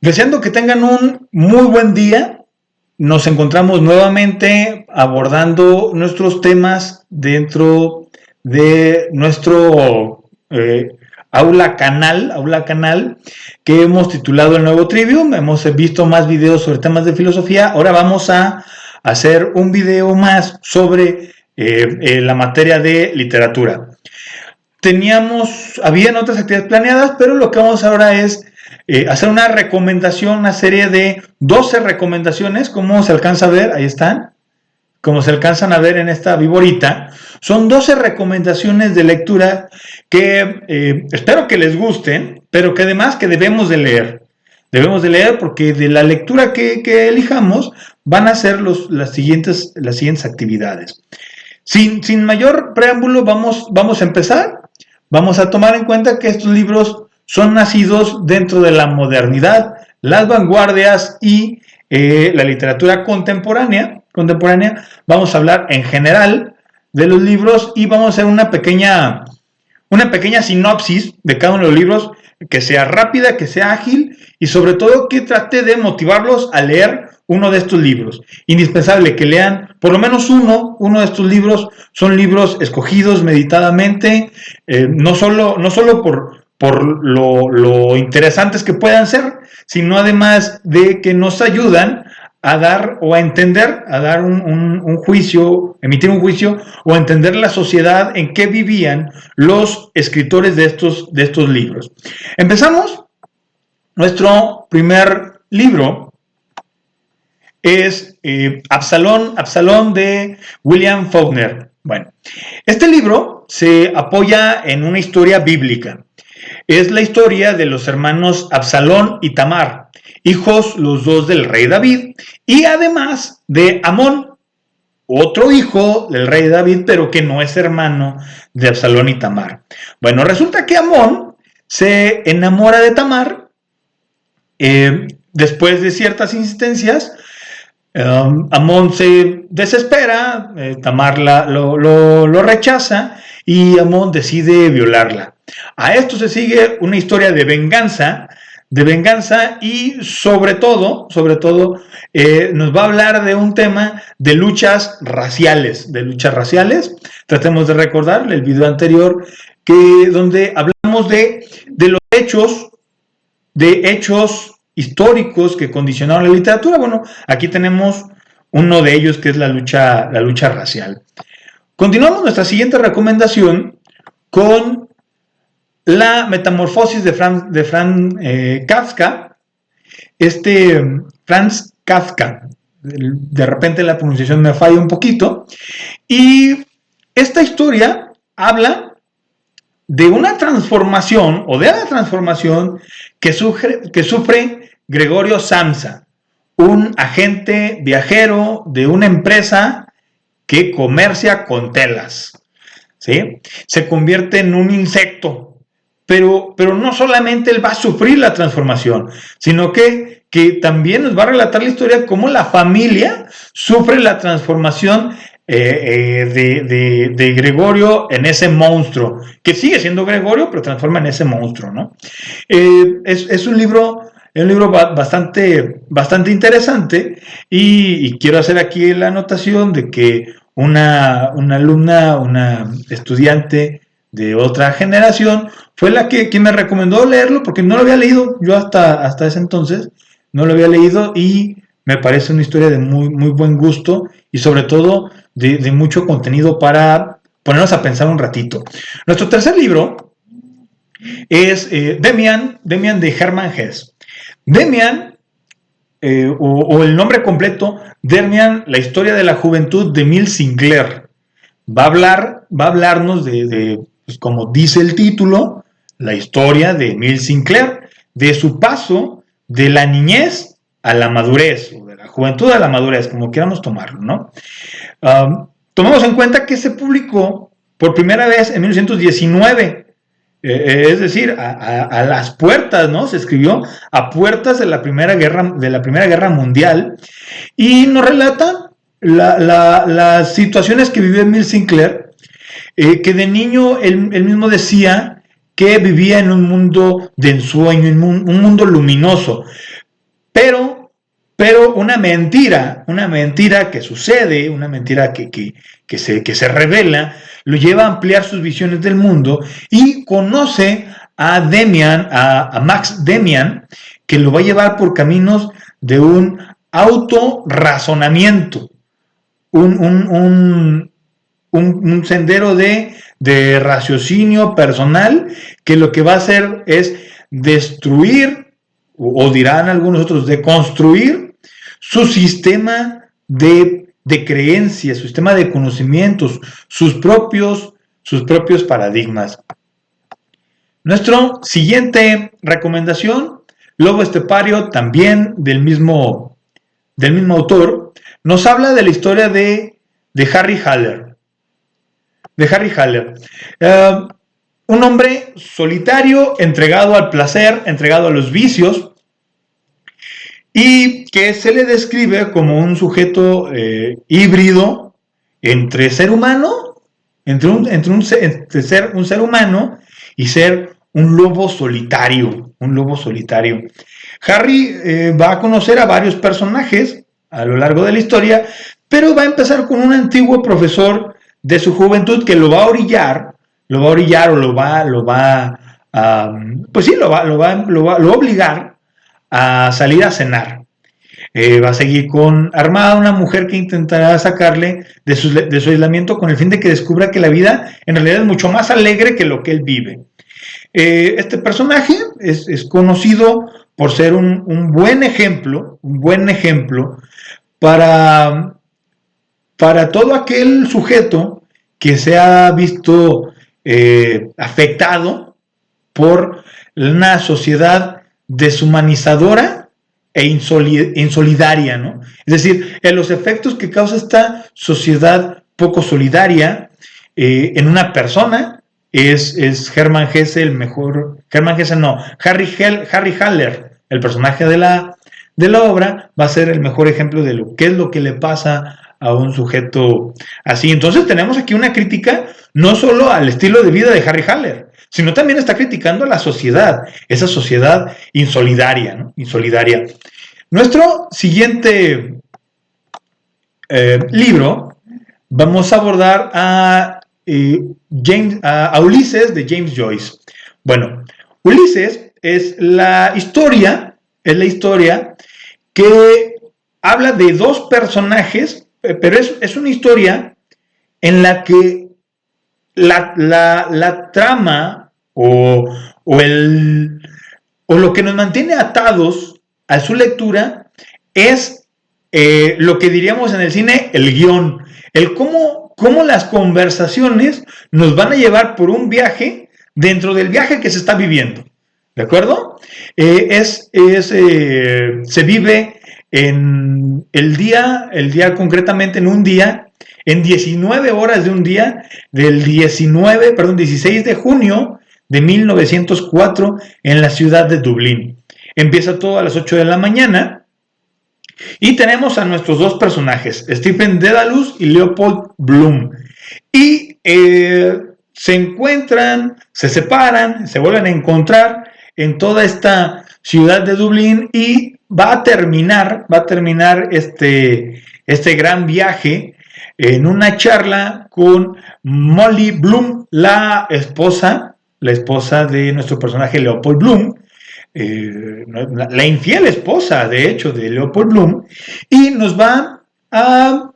Deseando que tengan un muy buen día. Nos encontramos nuevamente abordando nuestros temas dentro de nuestro aula canal que hemos titulado El Nuevo Trivium. Hemos visto más videos sobre temas de filosofía. Ahora vamos a hacer un video más sobre la materia de literatura. Habían otras actividades planeadas, pero lo que vamos ahora es hacer una recomendación, una serie de 12 recomendaciones, como se alcanza a ver, ahí están, como se alcanzan a ver en esta viborita. Son 12 recomendaciones de lectura que espero que les gusten, pero que además que debemos de leer. Debemos de leer porque de la lectura que elijamos van a ser las siguientes actividades. Sin mayor preámbulo, vamos a empezar. Vamos a tomar en cuenta que estos libros son nacidos dentro de la modernidad, las vanguardias y la literatura contemporánea. Vamos a hablar en general de los libros y vamos a hacer una pequeña sinopsis de cada uno de los libros, que sea rápida, que sea ágil y sobre todo que trate de motivarlos a leer uno de estos libros. Indispensable que lean por lo menos uno de estos libros. Son libros escogidos meditadamente, no solo por lo interesantes que puedan ser, sino además de que nos ayudan a dar o a entender, a dar un juicio, emitir un juicio o a entender la sociedad en que vivían los escritores de estos libros. Empezamos. Nuestro primer libro es Absalón de William Faulkner. Bueno, este libro se apoya en una historia bíblica. Es la historia de los hermanos Absalón y Tamar, hijos los dos del rey David, y además de Amón, otro hijo del rey David, pero que no es hermano de Absalón y Tamar. Bueno, resulta que Amón se enamora de Tamar. Después de ciertas insistencias, Amón se desespera, Tamar lo rechaza y Amón decide violarla. A esto se sigue una historia de venganza y sobre todo nos va a hablar de un tema de luchas raciales. Tratemos de recordar el video anterior donde hablamos de los hechos históricos que condicionaron la literatura. Bueno, aquí tenemos uno de ellos, que es la lucha racial. Continuamos nuestra siguiente recomendación con La Metamorfosis de Franz Kafka. Franz Kafka, de repente la pronunciación me falla un poquito, y esta historia habla de una transformación que sufre Gregorio Samsa, un agente viajero de una empresa que comercia con telas, ¿sí? Se convierte en un insecto, pero no solamente él va a sufrir la transformación, sino que también nos va a relatar la historia de cómo la familia sufre la transformación de Gregorio en ese monstruo, que sigue siendo Gregorio, pero transforma en ese monstruo, ¿no? Es un libro bastante interesante, y quiero hacer aquí la anotación de que una estudiante de otra generación fue la que me recomendó leerlo, porque no lo había leído yo hasta ese entonces, no lo había leído, y me parece una historia de muy, muy buen gusto y sobre todo de mucho contenido para ponernos a pensar un ratito. Nuestro tercer libro es Demian de Hermann Hesse. Demian, o el nombre completo, Demian, la historia de la juventud de Emile Sinclair. Va a hablarnos pues como dice el título, la historia de Emile Sinclair, de su paso de la niñez a la madurez, o de la juventud a la madurez, como quieramos tomarlo, ¿no? Tomamos en cuenta que se publicó por primera vez en 1919, es decir, a las puertas, ¿no? Se escribió a puertas de la Primera Guerra Mundial, y nos relata las situaciones que vivió Emile Sinclair, que de niño él mismo decía que vivía en un mundo de ensueño, en un mundo luminoso, pero una mentira que sucede, una mentira que se revela, lo lleva a ampliar sus visiones del mundo y conoce a Demian, a Max Demian, que lo va a llevar por caminos de un autorrazonamiento, un sendero de raciocinio personal, que lo que va a hacer es destruir, o dirán algunos otros, de construir su sistema de creencias, su sistema de conocimientos, sus propios paradigmas. Nuestra siguiente recomendación, Lobo Estepario, también del mismo autor, nos habla de la historia de Harry Haller. Un hombre solitario, entregado al placer, entregado a los vicios, y que se le describe como un sujeto híbrido entre ser humano, entre ser un ser humano y ser un lobo solitario. Harry va a conocer a varios personajes a lo largo de la historia, pero va a empezar con un antiguo profesor de su juventud que lo va a orillar o lo va a obligar a salir a cenar. Va a seguir armada una mujer que intentará sacarle de su aislamiento con el fin de que descubra que la vida en realidad es mucho más alegre que lo que él vive. Este personaje es conocido por ser un buen ejemplo para todo aquel sujeto que se ha visto afectado por una sociedad deshumanizadora e insolidaria, ¿no? Es decir, en los efectos que causa esta sociedad poco solidaria en una persona es Hermann Hesse Harry Haller, el personaje de la obra, va a ser el mejor ejemplo de qué es lo que le pasa a un sujeto así. Entonces tenemos aquí una crítica no solo al estilo de vida de Harry Haller, sino también está criticando a la sociedad, esa sociedad insolidaria, ¿no? Nuestro siguiente libro, vamos a abordar a Ulises de James Joyce. Bueno, Ulises es la historia que habla de dos personajes, pero es una historia en la que la trama o lo que nos mantiene atados a su lectura es lo que diríamos en el cine, el guión, el cómo las conversaciones nos van a llevar por un viaje dentro del viaje que se está viviendo, ¿de acuerdo? Se vive en el día concretamente en un día, en 19 horas de un día, del 16 de junio de 1904 en la ciudad de Dublín. Empieza todo a las 8 de la mañana y tenemos a nuestros dos personajes, Stephen Dedalus y Leopold Bloom. Y se encuentran, se separan, se vuelven a encontrar en toda esta ciudad de Dublín y va a terminar este gran viaje en una charla con Molly Bloom, la esposa de nuestro personaje Leopold Bloom, la infiel esposa, de hecho, de Leopold Bloom, y nos va a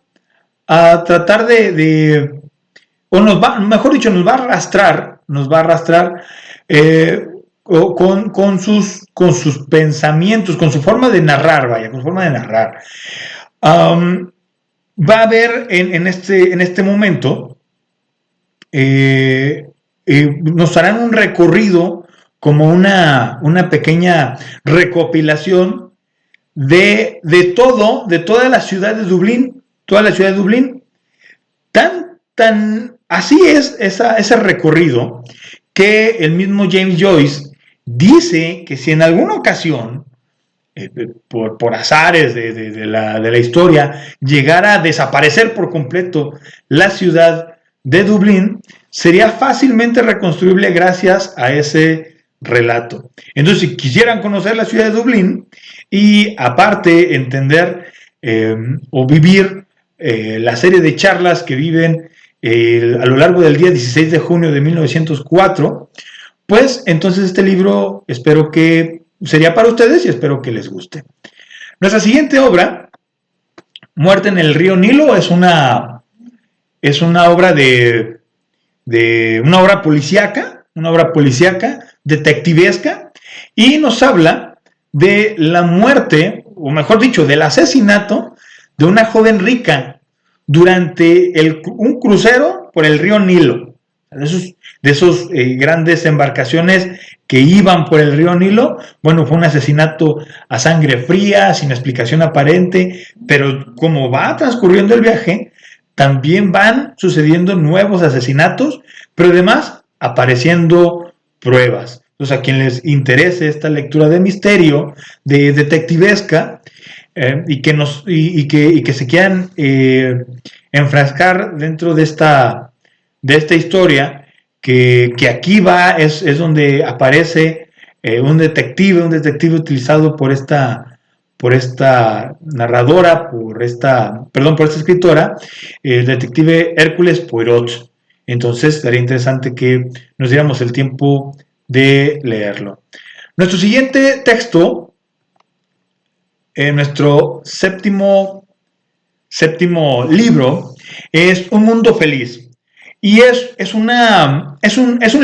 tratar nos va a arrastrar con sus pensamientos, con su forma de narrar, va a haber en este momento, nos harán un recorrido como una pequeña recopilación de toda la ciudad de Dublín, tan así es ese recorrido que el mismo James Joyce dice que si en alguna ocasión por azares de la historia llegara a desaparecer por completo la ciudad de Dublín, sería fácilmente reconstruible gracias a ese relato. Entonces, si quisieran conocer la ciudad de Dublín y aparte entender o vivir la serie de charlas que viven a lo largo del día 16 de junio de 1904, pues entonces este libro espero que sería para ustedes y espero que les guste. Nuestra siguiente obra, Muerte en el río Nilo, es una obra una obra policíaca, detectivesca, y nos habla de la muerte, o mejor dicho, del asesinato de una joven rica durante un crucero por el río Nilo. De esos grandes embarcaciones que iban por el río Nilo. Bueno, fue un asesinato a sangre fría, sin explicación aparente, pero como va transcurriendo el viaje, también van sucediendo nuevos asesinatos, pero además apareciendo pruebas. Entonces, a quien les interese esta lectura de misterio, de detectivesca, y que se quieran enfrascar dentro de esta historia, que aquí es donde aparece un detective utilizado por esta narradora, por esta escritora, el detective Hércules Poirot. Entonces, sería interesante que nos diéramos el tiempo de leerlo. Nuestro siguiente texto, nuestro séptimo libro, es Un Mundo Feliz. Y es un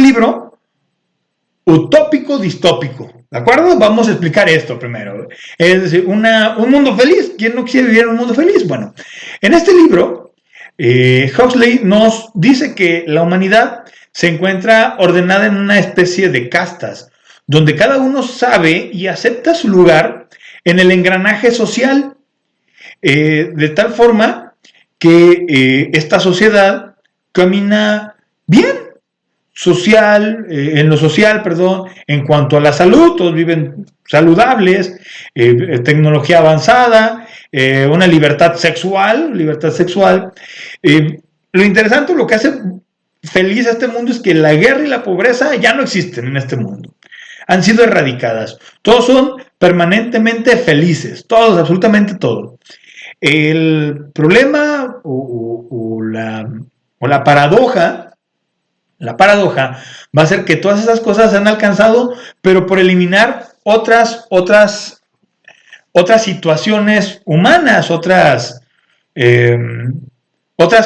libro utópico distópico, ¿de acuerdo? Vamos a explicar esto primero. Es decir, un mundo feliz. ¿Quién no quiere vivir en un mundo feliz? Bueno, en este libro, Huxley nos dice que la humanidad se encuentra ordenada en una especie de castas, donde cada uno sabe y acepta su lugar en el engranaje social, de tal forma que esta sociedad camina bien en cuanto a la salud. Todos viven saludables, tecnología avanzada, una libertad sexual. Lo interesante, lo que hace feliz a este mundo, es que la guerra y la pobreza ya no existen en este mundo. Han sido erradicadas. Todos son permanentemente felices, todos, absolutamente todos. El problema o la paradoja va a ser que todas esas cosas se han alcanzado, pero por eliminar otras situaciones humanas, otras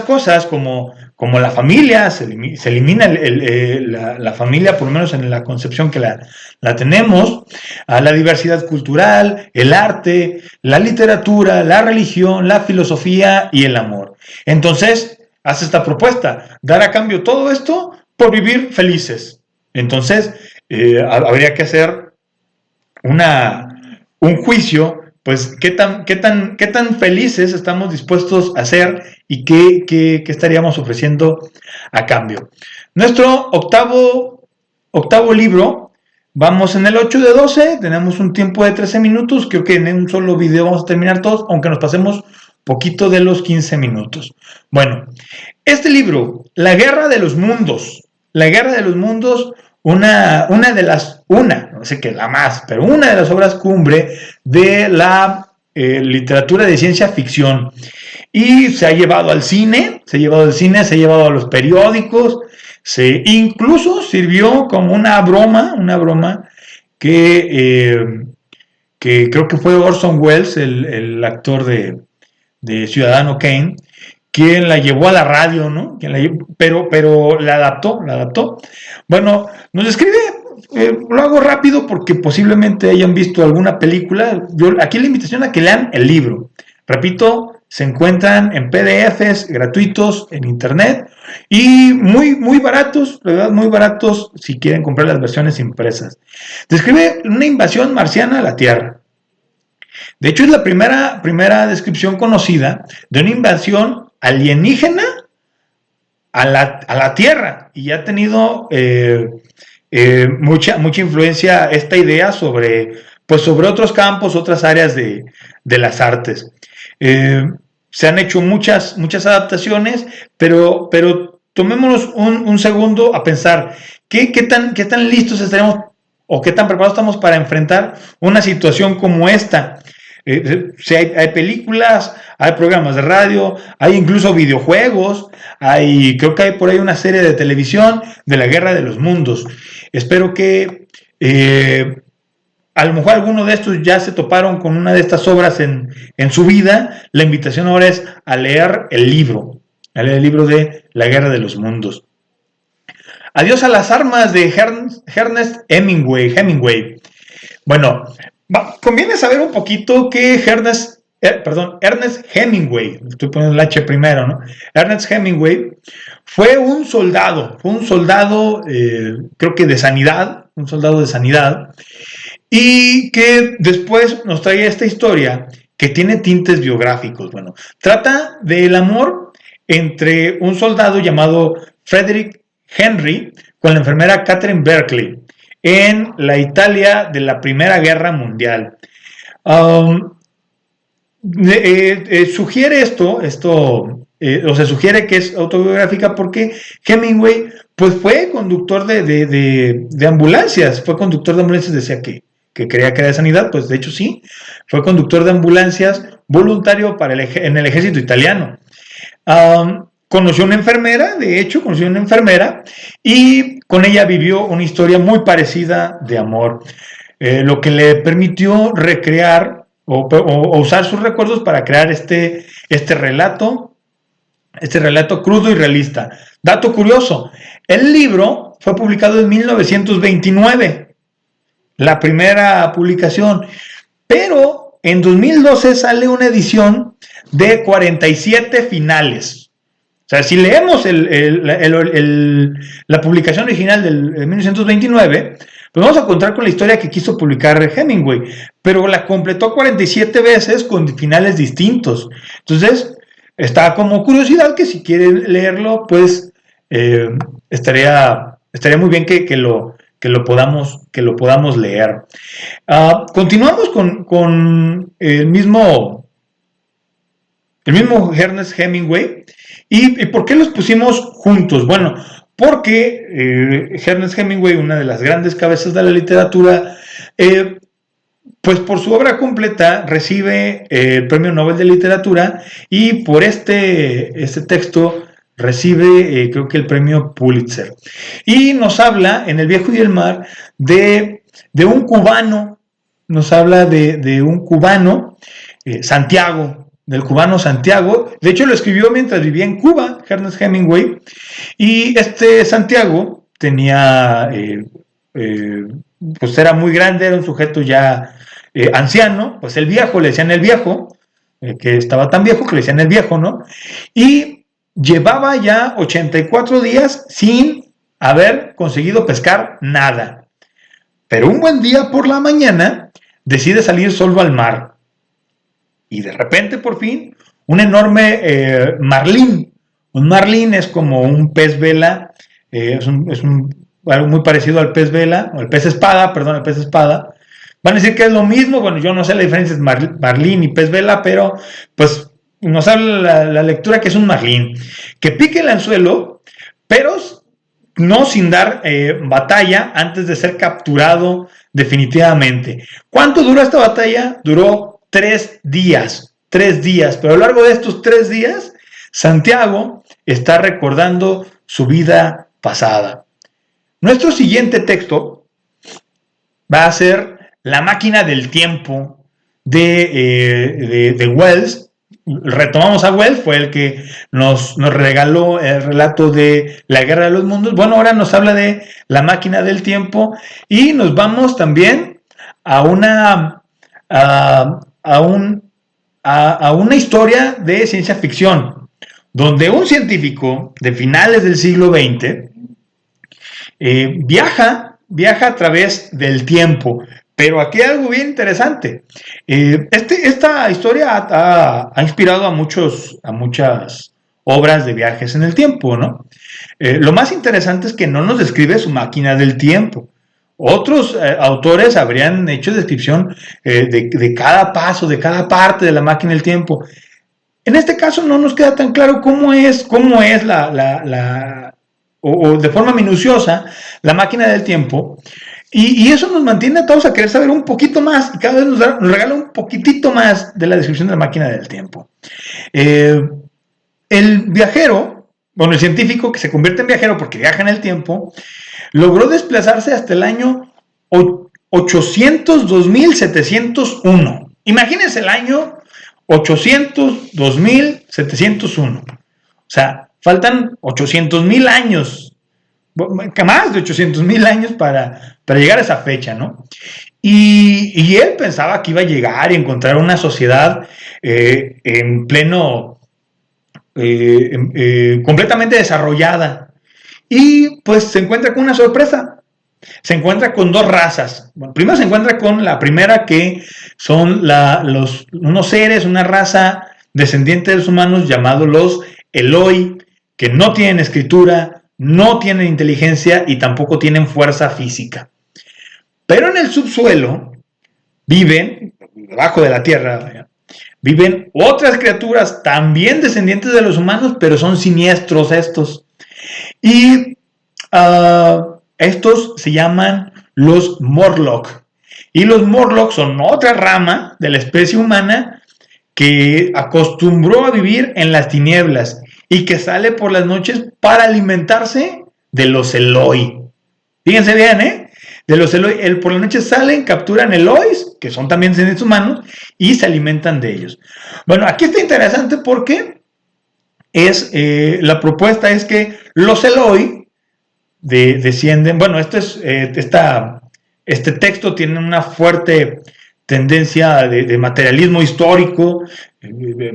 cosas como la familia. Se elimina la familia, por lo menos en la concepción que la tenemos, a la diversidad cultural, el arte, la literatura, la religión, la filosofía y el amor. Entonces, hace esta propuesta: dar a cambio todo esto por vivir felices. Entonces, habría que hacer un juicio, pues, qué tan felices estamos dispuestos a ser y qué estaríamos ofreciendo a cambio. Nuestro octavo libro, vamos en el 8 de 12, tenemos un tiempo de 13 minutos, creo que en un solo video vamos a terminar todos, aunque nos pasemos poquito de los 15 minutos. Bueno, este libro, La Guerra de los Mundos, no sé qué la más, pero una de las obras cumbre de la literatura de ciencia ficción, y se ha llevado al cine, se ha llevado a los periódicos, incluso sirvió como una broma que creo que fue Orson Welles, el actor de Ciudadano Kane, quien la llevó a la radio, ¿no? Pero la adaptó. Bueno, nos describe, lo hago rápido porque posiblemente hayan visto alguna película. Aquí la invitación a que lean el libro. Repito, se encuentran en PDFs gratuitos en internet y muy baratos, ¿verdad? Muy baratos si quieren comprar las versiones impresas. Describe una invasión marciana a la Tierra. De hecho, es la primera descripción conocida de una invasión alienígena a la Tierra, y ha tenido mucha influencia esta idea sobre otros campos, otras áreas de las artes. Se han hecho muchas adaptaciones, pero tomémonos un segundo a pensar qué tan listos estaremos o qué tan preparados estamos para enfrentar una situación como esta. Si hay películas, hay programas de radio, hay incluso videojuegos, creo que hay por ahí una serie de televisión de la Guerra de los Mundos. Espero que a lo mejor alguno de estos ya se toparon con una de estas obras en su vida. La invitación ahora es a leer el libro de la Guerra de los Mundos. Adiós a las armas de Ernest Hemingway. Bueno, conviene saber un poquito que Ernest Hemingway, estoy poniendo el H primero, ¿no? Ernest Hemingway fue un soldado, creo que de sanidad, un soldado de sanidad, y que después nos trae esta historia que tiene tintes biográficos. Bueno, trata del amor entre un soldado llamado Frederick Henry con la enfermera Catherine Berkeley en la Italia de la Primera Guerra Mundial. Sugiere se sugiere que es autobiográfica porque Hemingway pues fue conductor de ambulancias, decía que creía que era de sanidad, pues de hecho sí, fue conductor de ambulancias voluntario en el ejército italiano. Conoció una enfermera, y con ella vivió una historia muy parecida de amor, lo que le permitió recrear o usar sus recuerdos para crear este relato crudo y realista. Dato curioso, el libro fue publicado en 1929, la primera publicación, pero en 2012 sale una edición de 47 finales. O sea, si leemos la publicación original de 1929, pues vamos a encontrar con la historia que quiso publicar Hemingway, pero la completó 47 veces con finales distintos. Entonces, está como curiosidad que si quieren leerlo, pues estaría muy bien que lo podamos leer. Continuamos con el mismo Ernest Hemingway. ¿Y por qué los pusimos juntos? Bueno, porque Ernest Hemingway, una de las grandes cabezas de la literatura, pues por su obra completa recibe el Premio Nobel de Literatura y por este texto recibe creo que el Premio Pulitzer. Y nos habla en El Viejo y el Mar de un cubano, Santiago, del cubano Santiago. De hecho lo escribió mientras vivía en Cuba, Ernest Hemingway, y este Santiago tenía, pues era muy grande, era un sujeto ya anciano, pues el viejo, le decían el viejo, que estaba tan viejo que le decían el viejo, ¿no? Y llevaba ya 84 días sin haber conseguido pescar nada. Pero un buen día por la mañana decide salir solo al mar. Y de repente, por fin, un enorme marlín. Un marlín es como un pez vela, algo muy parecido al pez vela, o al pez espada. Van a decir que es lo mismo. Bueno, yo no sé la diferencia entre marlín y pez vela, pero pues nos habla la lectura que es un marlín, que pique el anzuelo, pero no sin dar batalla antes de ser capturado definitivamente. ¿Cuánto duró esta batalla? Duró 3 días, pero a lo largo de estos 3 días, Santiago está recordando su vida pasada. Nuestro siguiente texto va a ser La máquina del tiempo de Wells. Retomamos a Wells, fue el que nos regaló el relato de La Guerra de los Mundos. Bueno, ahora nos habla de La máquina del tiempo y nos vamos también a una historia de ciencia ficción, donde un científico de finales del siglo XX viaja a través del tiempo. Pero aquí hay algo bien interesante. Esta historia ha inspirado a muchas obras de viajes en el tiempo, ¿no? Lo más interesante es que no nos describe su máquina del tiempo. Otros autores habrían hecho descripción de cada paso, de cada parte de la máquina del tiempo. En este caso no nos queda tan claro cómo es o de forma minuciosa la máquina del tiempo, Y eso nos mantiene a todos a querer saber un poquito más y cada vez nos regala un poquitito más de la descripción de la máquina del tiempo. El viajero, bueno, el científico que se convierte en viajero porque viaja en el tiempo, logró desplazarse hasta el año 802.701. Imagínense el año 802.701. O sea, faltan 800.000 años, más de 800.000 años para llegar a esa fecha, ¿no? Y él pensaba que iba a llegar y encontrar una sociedad en pleno, completamente desarrollada. Y pues se encuentra con una sorpresa. Se encuentra con dos razas. Bueno, primero se encuentra con la primera, que son unos seres, una raza descendiente de los humanos llamados los Eloi, que no tienen escritura, no tienen inteligencia y tampoco tienen fuerza física. Pero en el subsuelo viven, debajo de la tierra, viven otras criaturas también descendientes de los humanos, pero son siniestros estos. Y estos se llaman los Morlock. Y los Morlock son otra rama de la especie humana que acostumbró a vivir en las tinieblas y que sale por las noches para alimentarse de los Eloi. Fíjense bien, de los Eloi, por la noche salen, capturan Elois, que son también seres humanos, y se alimentan de ellos. Bueno, aquí está interesante porque la propuesta es que los Eloi descienden, bueno, este texto tiene una fuerte tendencia de materialismo histórico,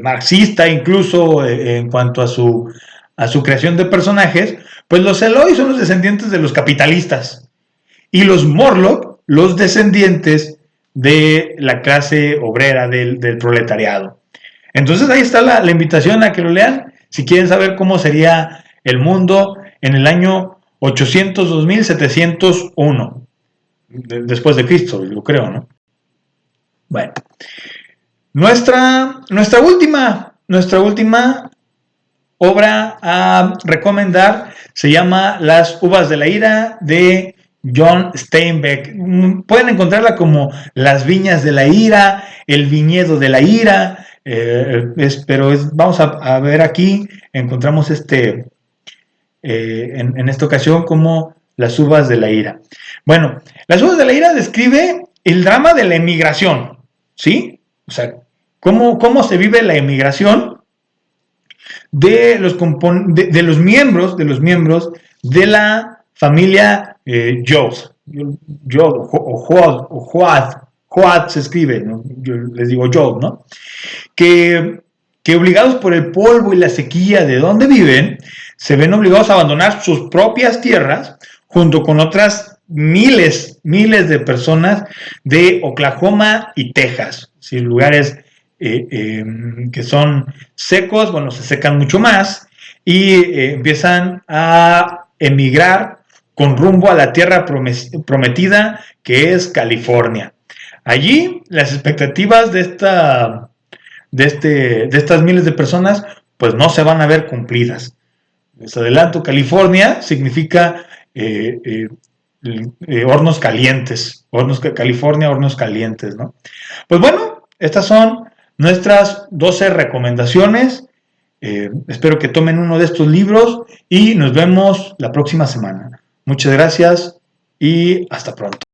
marxista incluso, en cuanto a su creación de personajes. Pues los Eloi son los descendientes de los capitalistas y los Morlock los descendientes de la clase obrera, del proletariado. Entonces ahí está la invitación a que lo lean si quieren saber cómo sería el mundo en el año 802.701 después de Cristo, yo creo, ¿no? Bueno, nuestra última obra a recomendar se llama Las uvas de la ira, de John Steinbeck. Pueden encontrarla como Las viñas de la ira, El viñedo de la ira, vamos a ver aquí, encontramos en esta ocasión como Las uvas de la ira. Bueno, Las uvas de la ira describe el drama de la emigración, ¿sí? O sea, cómo se vive la emigración de los miembros de la familia Joad se escribe, ¿no? Yo les digo Joad, ¿no? Que obligados por el polvo y la sequía de donde viven, se ven obligados a abandonar sus propias tierras junto con otras miles de personas de Oklahoma y Texas, ¿sí? Lugares que son secos, bueno, se secan mucho más y empiezan a emigrar con rumbo a la tierra prometida, que es California. Allí las expectativas de estas miles de personas pues no se van a ver cumplidas. Les adelanto, California significa hornos calientes, California, hornos calientes, ¿no? Pues bueno, estas son nuestras 12 recomendaciones. Espero que tomen uno de estos libros y nos vemos la próxima semana. Muchas gracias y hasta pronto.